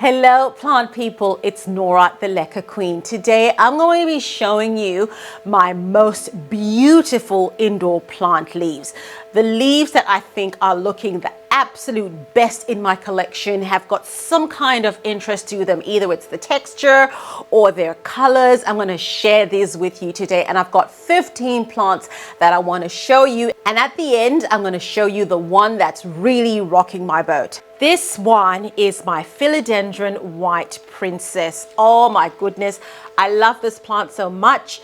Hello plant people, it's Nora the Leca Queen. Today I'm going to be showing you my most beautiful indoor plant leaves. The leaves that I think are looking the absolute best in my collection, have got some kind of interest to them. Either it's the texture or their colors. I'm going to share these with you today, and I've got 15 plants that I want to show you. And at the end, I'm going to show you the one that's really rocking my boat. This one is my Philodendron White Princess. Oh my goodness, I love this plant so much.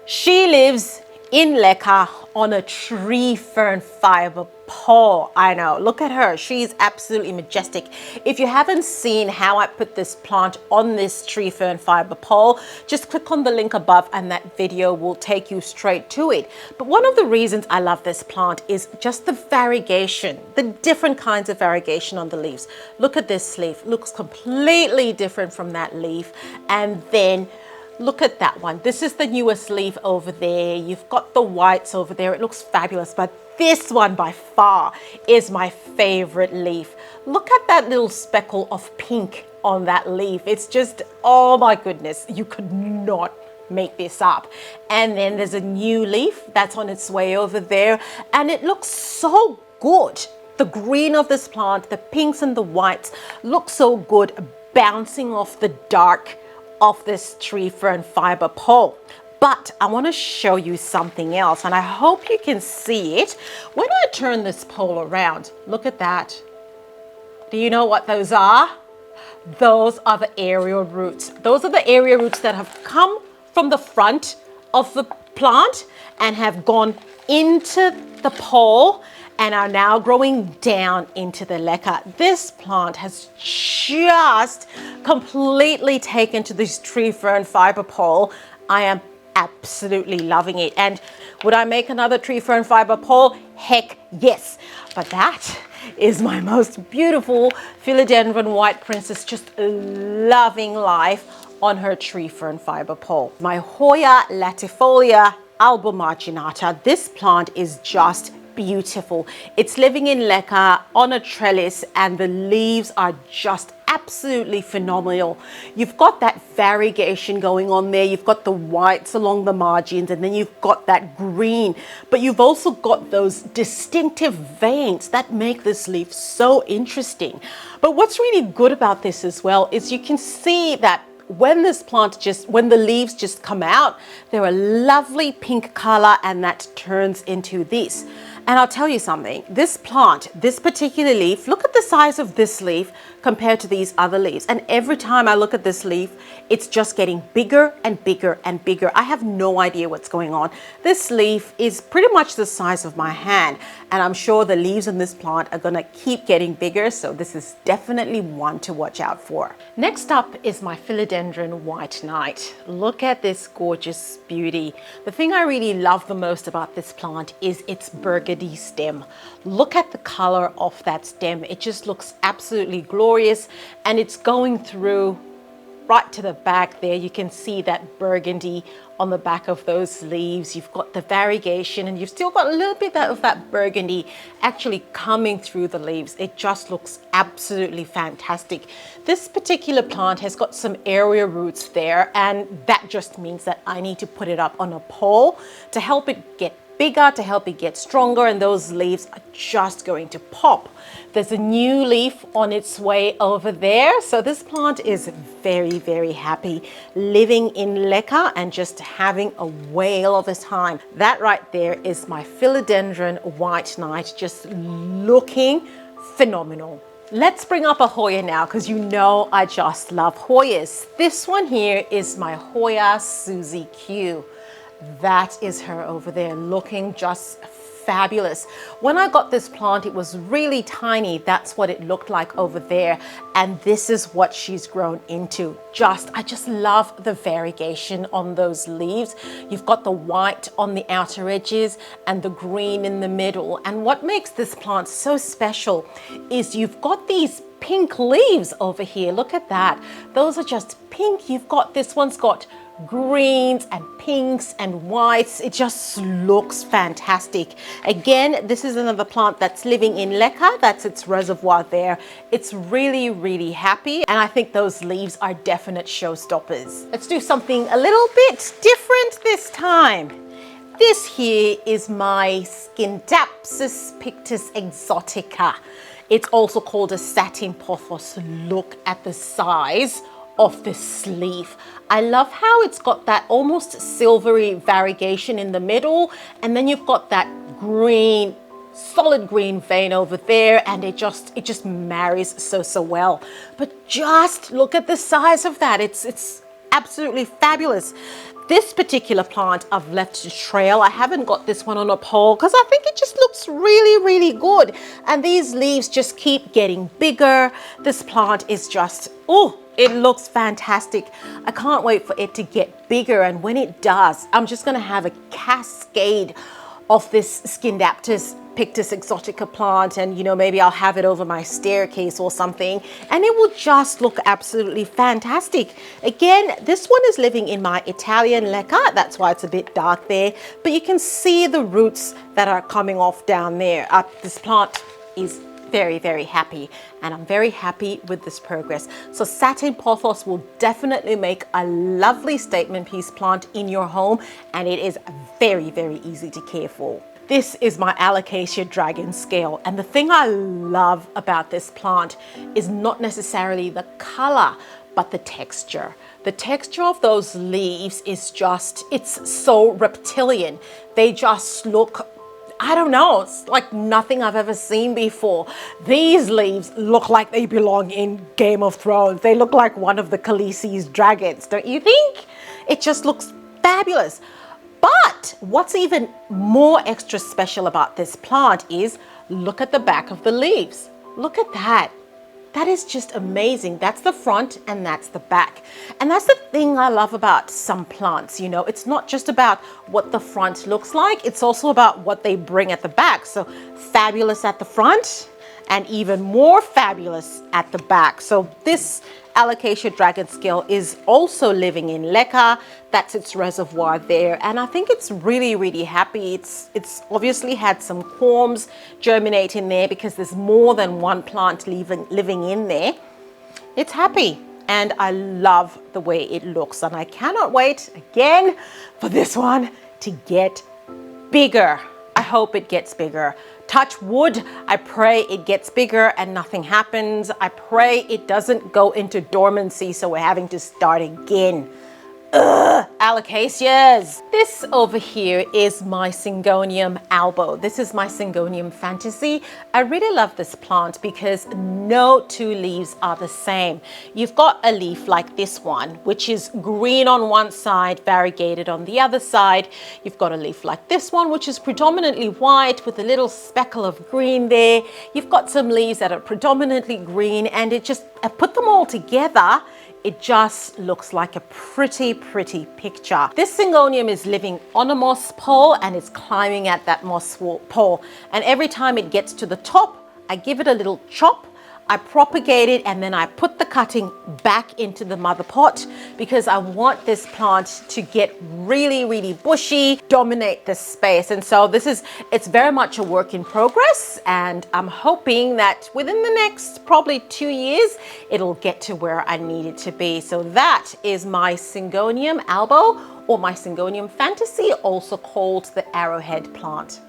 She lives in Leca on a tree fern fiber pole. I know, look at her. She's absolutely majestic. If you haven't seen how I put this plant on this tree fern fiber pole, just click on the link above and that video will take you straight to it. But one of the reasons I love this plant is just the variegation, the different kinds of variegation on the leaves. Look at this leaf, looks completely different from that leaf. And then look at that one. This is the newest leaf over there. You've got the whites over there. It looks fabulous, but this one by far is my favorite leaf. Look at that little speckle of pink on that leaf. It's just, oh my goodness, you could not make this up. And then there's a new leaf that's on its way over there, and it looks so good. The green of this plant, the pinks and the whites look so good, bouncing off the dark of this tree fern fiber pole. But I want to show you something else, and I hope you can see it. When I turn this pole around, look at that. Do you know what those are? Those are the aerial roots. Those are the aerial roots that have come from the front of the plant and have gone into the pole and are now growing down into the leca. This plant has just completely taken to this tree fern fiber pole. I am absolutely loving it. And would I make another tree fern fiber pole? Heck yes. But that is my most beautiful Philodendron White Princess, just loving life on her tree fern fiber pole. My Hoya Latifolia Albomarginata. This plant is just beautiful. It's living in Leca on a trellis, and the leaves are just absolutely phenomenal. You've got that variegation going on there. You've got the whites along the margins, and then you've got that green, but you've also got those distinctive veins that make this leaf so interesting. But what's really good about this as well is you can see that when the leaves just come out, they're a lovely pink color, and that turns into this. And I'll tell you something, this plant, this particular leaf, look at the size of this leaf compared to these other leaves. And every time I look at this leaf, it's just getting bigger and bigger and bigger. I have no idea what's going on. This leaf is pretty much the size of my hand, and I'm sure the leaves on this plant are gonna keep getting bigger. So this is definitely one to watch out for. Next up is my Philodendron White Knight. Look at this gorgeous beauty. The thing I really love the most about this plant is its burgundy stem. Look at the color of that stem. It just looks absolutely glorious, and it's going through right to the back there. You can see that burgundy on the back of those leaves. You've got the variegation, and you've still got a little bit of that burgundy actually coming through the leaves. It just looks absolutely fantastic. This particular plant has got some area roots there, and that just means that I need to put it up on a pole to help it get bigger, to help it get stronger, and those leaves are just going to pop. There's a new leaf on its way over there. So this plant is very, very happy living in Leca and just having a whale of a time. That right there is my Philodendron White Knight, just looking phenomenal. Let's bring up a Hoya now, because you know I just love Hoyas. This one here is my Hoya Suzie Q. That is her over there, looking just fabulous. When I got this plant, it was really tiny. That's what it looked like over there. And this is what she's grown into. I just love the variegation on those leaves. You've got the white on the outer edges and the green in the middle. And what makes this plant so special is you've got these pink leaves over here. Look at that. Those are just pink. You've got, this one's got greens and pinks and whites. It just looks fantastic. Again, this is another plant that's living in leca. That's its reservoir there. It's really, really happy. And I think those leaves are definite showstoppers. Let's do something a little bit different this time. This here is my Scindapsus Pictus Exotica. It's also called a satin pothos. Look at the size of this leaf. I love how it's got that almost silvery variegation in the middle, and then you've got that green, solid green vein over there, and it just marries so well. But just look at the size of that. It's absolutely fabulous. This particular plant I've left to trail. I haven't got this one on a pole because I think it just looks really good. And these leaves just keep getting bigger. This plant is just, oh, it looks fantastic. I can't wait for it to get bigger. And when it does, I'm just going to have a cascade of this Scindapsus Pictus Exotica plant, and you know, maybe I'll have it over my staircase or something, and it will just look absolutely fantastic. Again, this one is living in my Italian leca. That's why it's a bit dark there, but you can see the roots that are coming off down there. This plant is very happy, and I'm very happy with this progress. So satin pothos will definitely make a lovely statement piece plant in your home, and it is very easy to care for. This is my Alocasia dragon scale, and the thing I love about this plant is not necessarily the color, but the texture. The texture of those leaves is just, it's so reptilian. They just look, I don't know, it's like nothing I've ever seen before. These leaves look like they belong in Game of Thrones. They look like one of the Khaleesi's dragons, don't you think? It just looks fabulous. But what's even more extra special about this plant is look at the back of the leaves. Look at that. That is just amazing. That's the front and that's the back. And that's the thing I love about some plants, you know, it's not just about what the front looks like, it's also about what they bring at the back. So fabulous at the front and even more fabulous at the back. So this Alocasia dragon scale is also living in leca. That's its reservoir there, and I think it's really happy. It's obviously had some corms germinate in there because there's more than one plant living in there. It's happy, and I love the way it looks, and I cannot wait again for this one to get bigger. I hope it gets bigger. Touch wood, I pray it gets bigger and nothing happens. I pray it doesn't go into dormancy, so we're having to start again. Ugh, Alocasias. This over here is my Syngonium Albo. This is my Syngonium Fantasy. I really love this plant because no two leaves are the same. You've got a leaf like this one, which is green on one side, variegated on the other side. You've got a leaf like this one, which is predominantly white with a little speckle of green there. You've got some leaves that are predominantly green, and it just, I put them all together, it just looks like a pretty picture. This Syngonium is living on a moss pole and it's climbing at that moss pole. And every time it gets to the top, I give it a little chop, I propagate it, and then I put the cutting back into the mother pot because I want this plant to get really bushy, dominate the space. And so it's very much a work in progress, and I'm hoping that within the next probably 2 years, it'll get to where I need it to be. So that is my Syngonium Albo, or my Syngonium Fantasy, also called the arrowhead plant.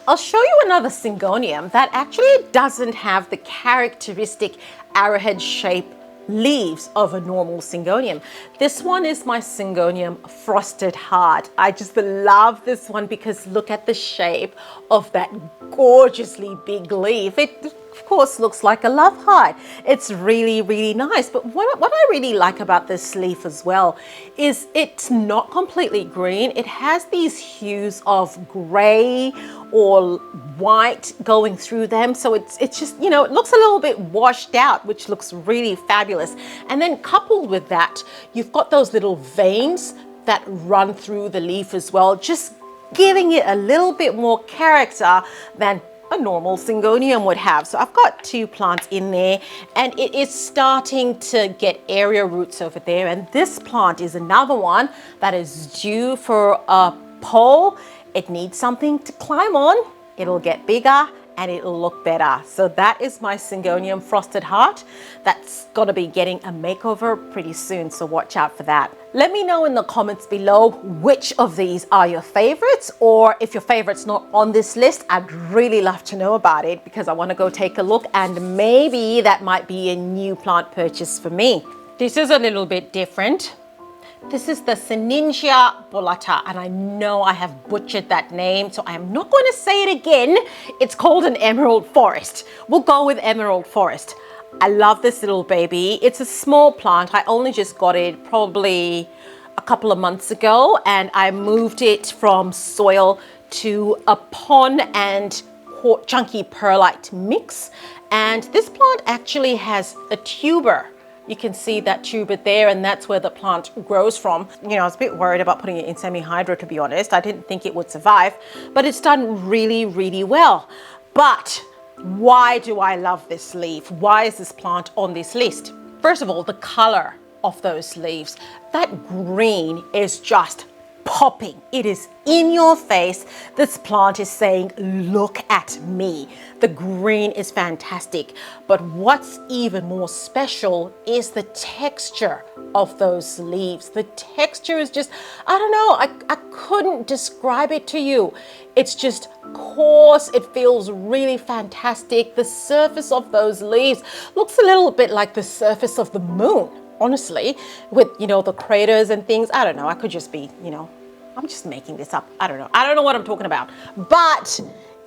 I'll show you another Syngonium that actually doesn't have the characteristic arrowhead shape leaves of a normal Syngonium. This one is my Syngonium Frosted Heart. I just love this one because look at the shape of that gorgeously big leaf. It of course looks like a love heart. It's really nice. But what I really like about this leaf as well is it's not completely green. It has these hues of gray or white going through them. So it's just, you know, it looks a little bit washed out, which looks really fabulous. And then coupled with that, you've got those little veins that run through the leaf as well, just giving it a little bit more character than a normal Syngonium would have. So I've got 2 plants in there, and it is starting to get area roots over there. And this plant is another one that is due for a pole. It needs something to climb on. It'll get bigger and it'll look better. So that is my Syngonium Frosted Heart. That's gonna be getting a makeover pretty soon, so watch out for that. Let me know in the comments below which of these are your favorites, or if your favorite's not on this list, I'd really love to know about it because I wanna go take a look, and maybe that might be a new plant purchase for me. This is a little bit different. This is the Sinningia Bullata, and I know I have butchered that name, so I am not going to say it again. It's called an emerald forest. We'll go with emerald forest. I love this little baby. It's a small plant. I only just got it probably a couple of months ago, and I moved it from soil to a pond and chunky perlite mix. And this plant actually has a tuber. You can see that tuber there, and that's where the plant grows from. You know, I was a bit worried about putting it in semi-hydro, to be honest. I didn't think it would survive, but it's done really, really well. But why do I love this leaf? Why is this plant on this list? First of all, the color of those leaves. That green is just popping. It is in your face. This plant is saying, look at me. The green is fantastic. But what's even more special is the texture of those leaves. The texture is just, I don't know, I couldn't describe it to you. It's just coarse. It feels really fantastic. The surface of those leaves looks a little bit like the surface of the moon. Honestly, with, you know, the craters and things. I don't know, I could just be, you know, I'm just making this up. I don't know what I'm talking about, but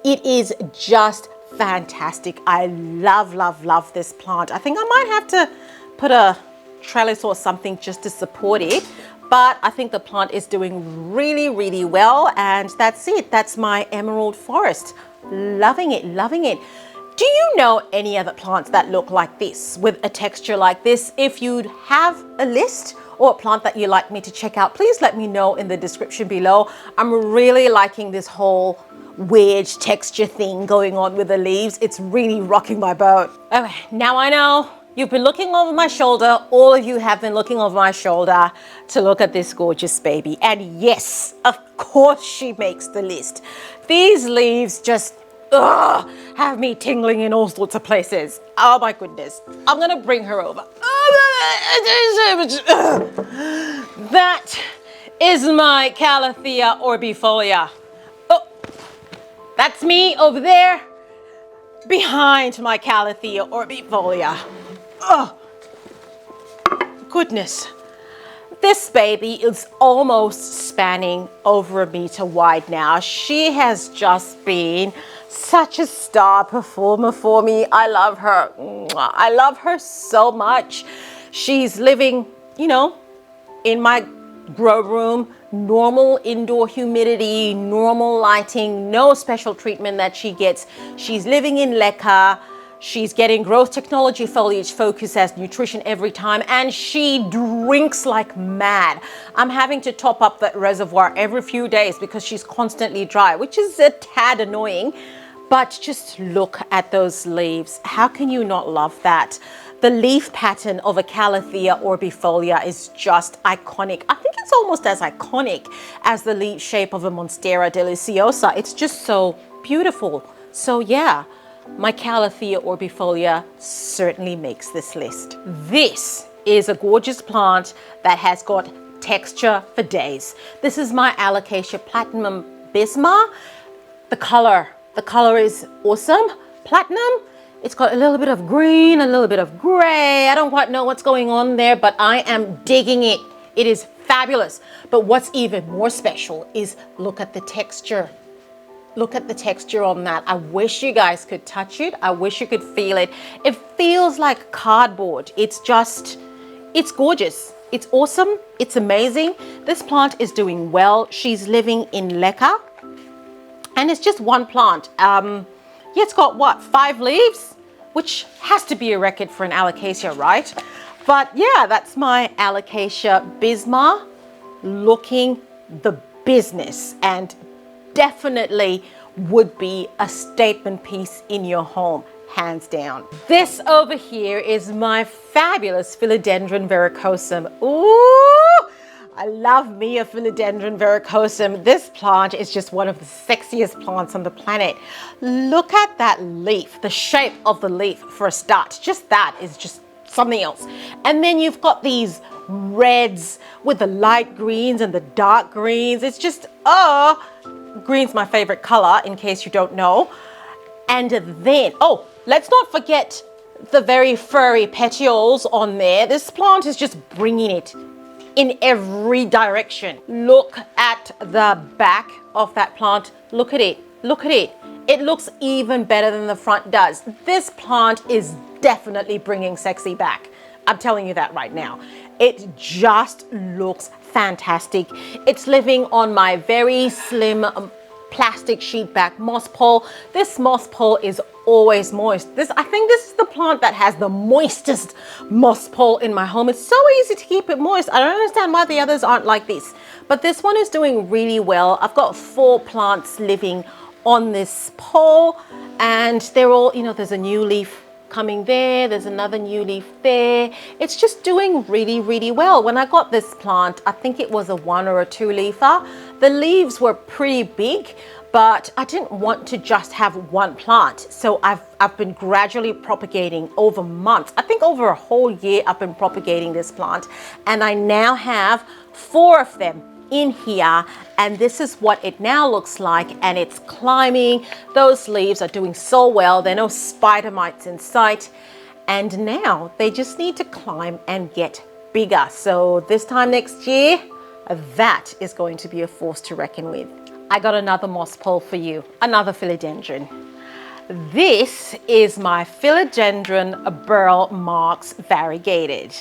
it is just fantastic. I love, love, love this plant. I think I might have to put a trellis or something just to support it, but I think the plant is doing really, really well, and that's it. That's my emerald forest. Loving it, loving it. Do you know any other plants that look like this, with a texture like this? If you'd have a list or a plant that you'd like me to check out, please let me know in the description below. I'm really liking this whole wedge texture thing going on with the leaves. It's really rocking my boat. Okay, now I know you've been looking over my shoulder. All of you have been looking over my shoulder to look at this gorgeous baby. And yes, of course she makes the list. These leaves just have me tingling in all sorts of places. Oh my goodness. I'm gonna bring her over. That is my Calathea Orbifolia. Oh, that's me over there behind my Calathea Orbifolia. Oh, goodness. This baby is almost spanning over a meter wide now. She has just been such a star performer for me. I love her. I love her so much. She's living, you know, in my grow room, normal indoor humidity, normal lighting, no special treatment that she gets. She's living in leca. She's getting growth technology foliage focus as nutrition every time, and she drinks like mad. I'm having to top up that reservoir every few days because she's constantly dry, which is a tad annoying. But just look at those leaves. How can you not love that? The leaf pattern of a Calathea Orbifolia is just iconic. I think it's almost as iconic as the leaf shape of a Monstera deliciosa. It's just so beautiful. So yeah, my Calathea Orbifolia certainly makes this list. This is a gorgeous plant that has got texture for days. This is my Alocasia Bisma. The color is awesome. Platinum. It's got a little bit of green, a little bit of gray. I don't quite know what's going on there, but I am digging it. It is fabulous. But what's even more special is look at the texture. Look at the texture on that. I wish you guys could touch it. I wish you could feel it. It feels like cardboard. It's gorgeous. It's awesome. It's amazing. This plant is doing well. She's living in leca. And it's just one plant. Yeah, it's got what, 5 leaves? Which has to be a record for an Alocasia, right? But yeah, that's my Alocasia Bisma looking the business, and definitely would be a statement piece in your home, hands down. This over here is my fabulous Philodendron Verrucosum. Ooh! I love me a Philodendron Verrucosum. This plant is just one of the sexiest plants on the planet. Look at that leaf, the shape of the leaf for a start. Just that is just something else. And then you've got these reds with the light greens and the dark greens. It's just, green's my favorite color in case you don't know. And then, let's not forget the very furry petioles on there. This plant is just bringing it in every direction. Look at the back of that plant. Look at it. Look at it. It looks even better than the front does. This plant is definitely bringing sexy back. I'm telling you that right now. It just looks fantastic. It's living on my very slim plastic sheet back moss pole. This moss pole is always moist. I think this is the plant that has the moistest moss pole in my home. It's so easy to keep it moist. I don't understand why the others aren't like this, but this one is doing really well. I've got 4 plants living on this pole, and they're all, there's a new leaf coming there, there's another new leaf there. It's just doing really, really well. When I got this plant, I think it was a 1 or a 2 leafer. The leaves were pretty big, but I didn't want to just have one plant. So I've been gradually propagating over months. I think over a whole year I've been propagating this plant, and I now have 4 of them in here, and this is what it now looks like, and it's climbing. Those leaves are doing so well. There are no spider mites in sight, and now they just need to climb and get bigger. So this time next year, that is going to be a force to reckon with. I got another moss pole for you, another philodendron. This is my Philodendron Burle Marx variegated.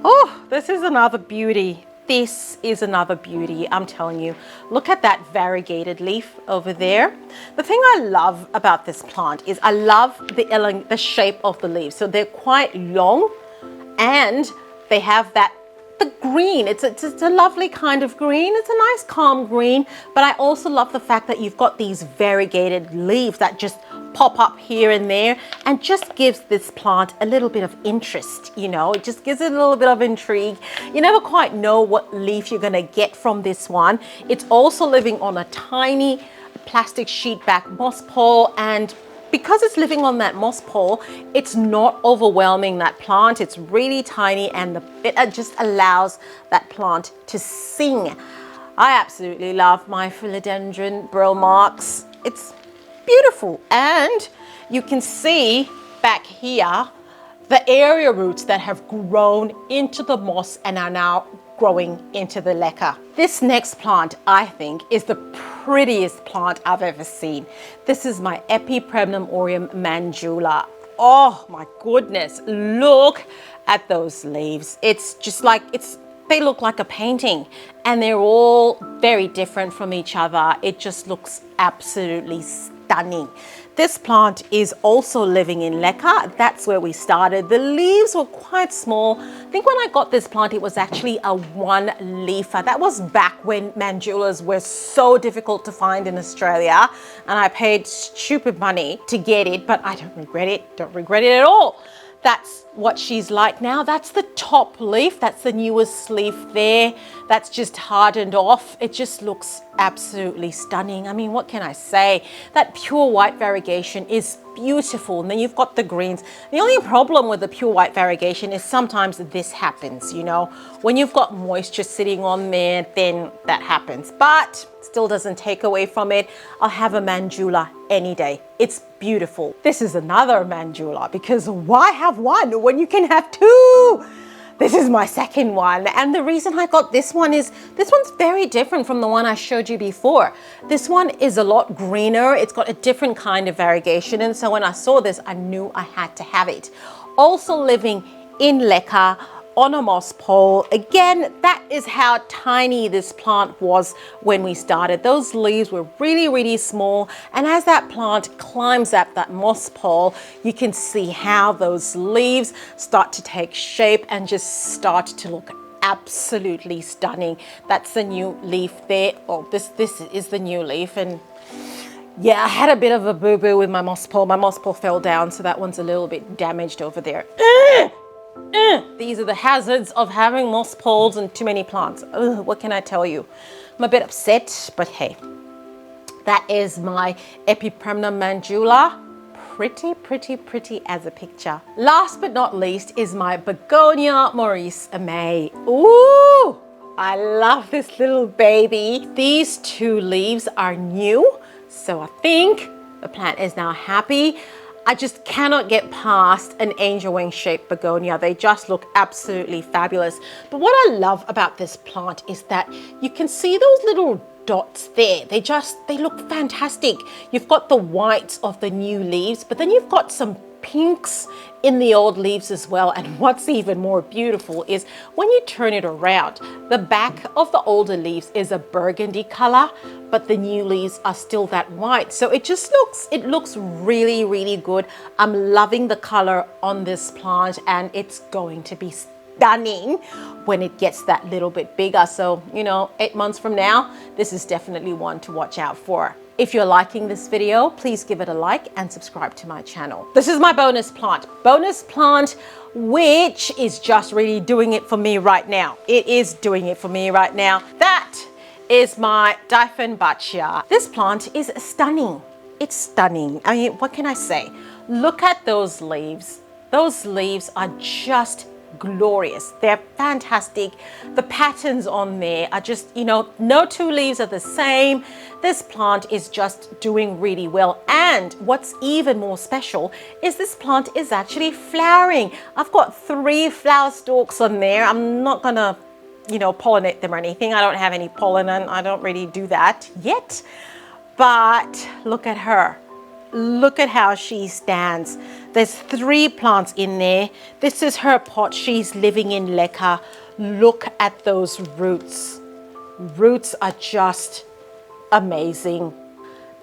Oh, this is another beauty. This is another beauty, I'm telling you. Look at that variegated leaf over there. The thing I love about this plant is I love the shape of the leaves. So they're quite long, and they have the green. It's a lovely kind of green. It's a nice calm green, but I also love the fact that you've got these variegated leaves that just pop up here and there, and just gives this plant a little bit of interest. It just gives it a little bit of intrigue. You never quite know what leaf you're gonna get from this one. It's also living on a tiny plastic sheet back moss pole, and because it's living on that moss pole, it's not overwhelming that plant. It's really tiny, and it just allows that plant to sing. I absolutely love my Philodendron Burle Marx. It's beautiful, and you can see back here the area roots that have grown into the moss and are now growing into the leca. This next plant, I think, is the prettiest plant I've ever seen. This is my Epipremnum aureum mandula. Oh my goodness, look at those leaves. It's just like, they look like a painting, and they're all very different from each other. It just looks absolutely stunning. This plant is also living in leca. That's where we started. The leaves were quite small. I think when I got this plant, it was actually a 1 leafer. That was back when mandulas were so difficult to find in Australia, and I paid stupid money to get it, but I don't regret it. Don't regret it at all. That's what she's like now. That's the top leaf. That's the newest leaf there. That's just hardened off. It just looks absolutely stunning. I mean, what can I say? That pure white variegation is beautiful. And then you've got the greens. The only problem with the pure white variegation is sometimes this happens, when you've got moisture sitting on there, then that happens, but still doesn't take away from it. I'll have a mandula any day. It's beautiful. This is another mandula, because why have one when you can have 2? This is my second one, and the reason I got this one is this one's very different from the one I showed you before. This one is a lot greener. It's got a different kind of variegation, and so when I saw this, I knew I had to have it. Also living in leca on a moss pole. Again, that is how tiny this plant was when we started. Those leaves were really, really small, and as that plant climbs up that moss pole, you can see how those leaves start to take shape and just start to look absolutely stunning. That's the new leaf there. Oh, this is the new leaf, and Yeah, I had a bit of a boo-boo with my moss pole. My moss pole fell down, so that one's a little bit damaged over there. These are the hazards of having moss poles and too many plants. What can I tell you? I'm a bit upset, but hey. That is my Epipremnum mandula. Pretty, pretty, pretty as a picture. Last but not least is my Begonia Maurice May. Ooh, I love this little baby. These two leaves are new, so I think the plant is now happy. I just cannot get past an angel wing shaped begonia. They just look absolutely fabulous. But what I love about this plant is that you can see those little dots there. They look fantastic. You've got the whites of the new leaves, but then you've got some pinks in the old leaves as well. And what's even more beautiful is when you turn it around, the back of the older leaves is a burgundy color, but the new leaves are still that white. So it looks really, really good. I'm loving the color on this plant, and it's going to be stunning when it gets that little bit bigger. So, 8 months from now, this is definitely one to watch out for. If you're liking this video, please give it a like and subscribe to my channel. This is my bonus plant. Bonus plant, which is just really doing it for me right now. It is doing it for me right now. That is my Dieffenbachia. This plant is stunning. It's stunning. I mean, what can I say? Look at those leaves. Those leaves are just glorious. They're fantastic. The patterns on there are just, no two leaves are the same. This plant is just doing really well. And what's even more special is this plant is actually flowering. I've got 3 flower stalks on there. I'm not gonna, pollinate them or anything. I don't have any pollen and I don't really do that yet. But look at her. Look at how she stands. There's 3 plants in there. This is her pot. She's living in leca. Look at those roots. Roots are just amazing.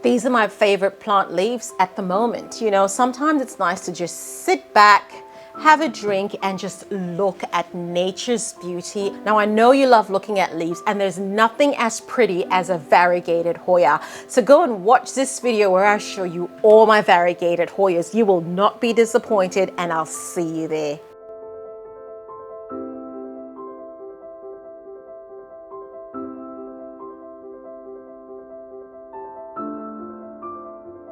These are my favorite plant leaves at the moment. Sometimes it's nice to just sit back, have a drink, and just look at nature's beauty. Now, I know you love looking at leaves, and there's nothing as pretty as a variegated Hoya. So go and watch this video where I show you all my variegated Hoyas. You will not be disappointed, and I'll see you there.